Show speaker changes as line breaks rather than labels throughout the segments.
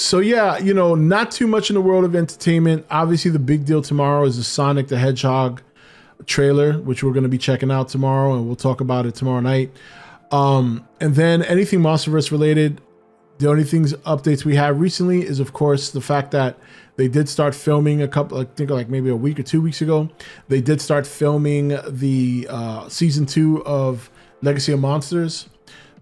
So yeah, not too much in the world of entertainment. Obviously, the big deal tomorrow is the Sonic the Hedgehog trailer, which we're going to be checking out tomorrow, and we'll talk about it tomorrow night. And then anything Monsterverse related, the only things updates we have recently is, of course, the fact that they did start filming I think like maybe a week or 2 weeks ago. They did start filming the season 2 of Legacy of Monsters.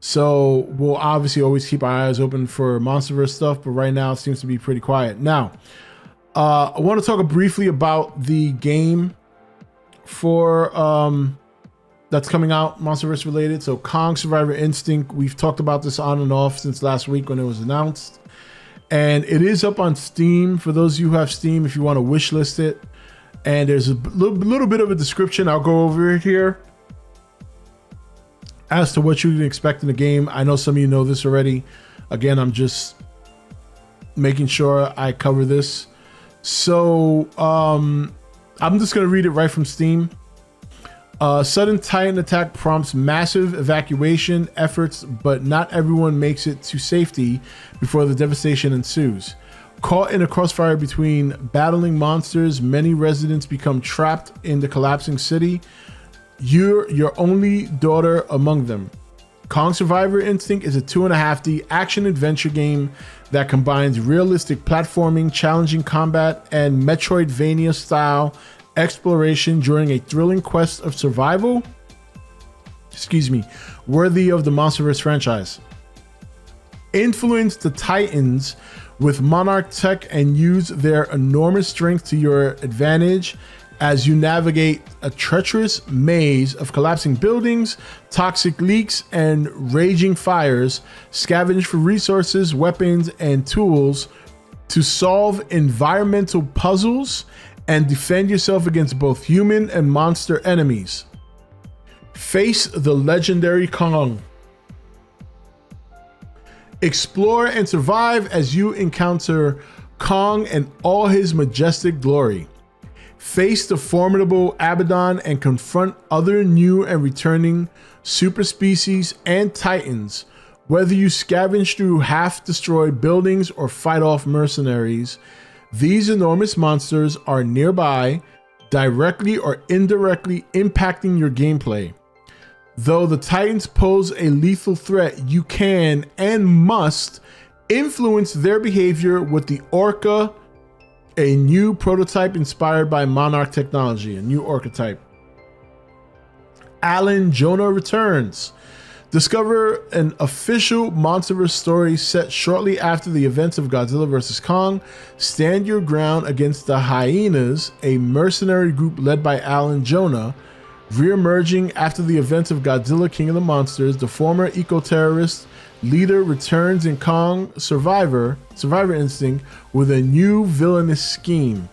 So we'll obviously always keep our eyes open for Monsterverse stuff, but right now it seems to be pretty quiet. Now, I want to talk briefly about the game for that's coming out, Monsterverse related. So Kong Survivor Instinct, we've talked about this on and off since last week when it was announced. And it is up on Steam. For those of you who have Steam, if you want to wish list it. And there's a little bit of a description. I'll go over it here as to what you can expect in the game. I know some of you know this already. Again, I'm just making sure I cover this. So I'm just going to read it right from Steam. Sudden Titan attack prompts massive evacuation efforts, but not everyone makes it to safety before the devastation ensues. Caught in a crossfire between battling monsters, many residents become trapped in the collapsing city. You're your only daughter among them. Kong Survivor Instinct is a 2.5D action-adventure game that combines realistic platforming, challenging combat, and Metroidvania-style exploration during a thrilling quest of survival, worthy of the Monsterverse franchise. Influence the Titans with Monarch tech and use their enormous strength to your advantage as you navigate a treacherous maze of collapsing buildings, toxic leaks, and raging fires. Scavenge for resources, weapons, and tools to solve environmental puzzles and defend yourself against both human and monster enemies. Face the legendary Kong. Explore and survive as you encounter Kong and all his majestic glory. Face the formidable Abaddon and confront other new and returning super species and titans. Whether you scavenge through half-destroyed buildings or fight off mercenaries, these enormous monsters are nearby, directly or indirectly impacting your gameplay. Though the Titans pose a lethal threat, you can and must influence their behavior with the Orca, a new prototype inspired by Monarch technology, a new archetype. Alan Jonah returns. Discover an official Monsterverse story set shortly after the events of Godzilla vs. Kong. Stand your ground against the Hyenas, a mercenary group led by Alan Jonah. Re-emerging after the events of Godzilla King of the Monsters, the former eco-terrorist leader returns in Kong Survivor Instinct with a new villainous scheme.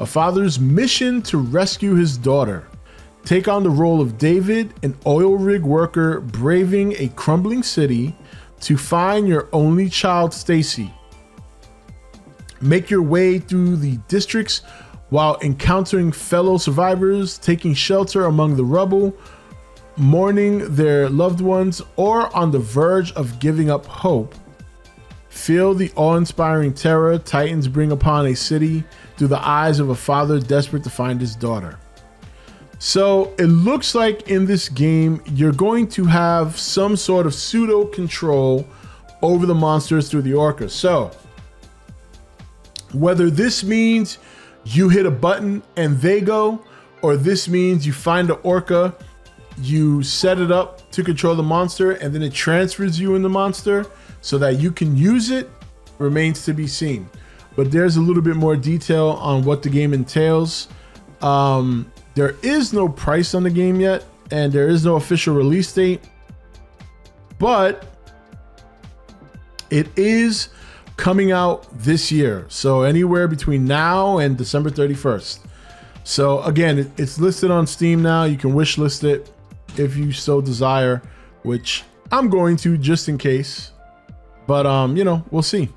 A father's mission to rescue his daughter. Take on the role of David, an oil rig worker braving a crumbling city to find your only child, Stacy. Make your way through the districts while encountering fellow survivors, taking shelter among the rubble, mourning their loved ones, or on the verge of giving up hope. Feel the awe-inspiring terror Titans bring upon a city through the eyes of a father desperate to find his daughter. So it looks like in this game, you're going to have some sort of pseudo control over the monsters through the Orca. So whether this means you hit a button and they go, or this means you find the Orca, you set it up to control the monster, and then it transfers you in the monster so that you can use it, remains to be seen. But there's a little bit more detail on what the game entails. There is no price on the game yet, and there is no official release date, but it is coming out this year. So anywhere between now and December 31st. So again, it's listed on Steam now. You can wish list it if you so desire, which I'm going to just in case. But we'll see.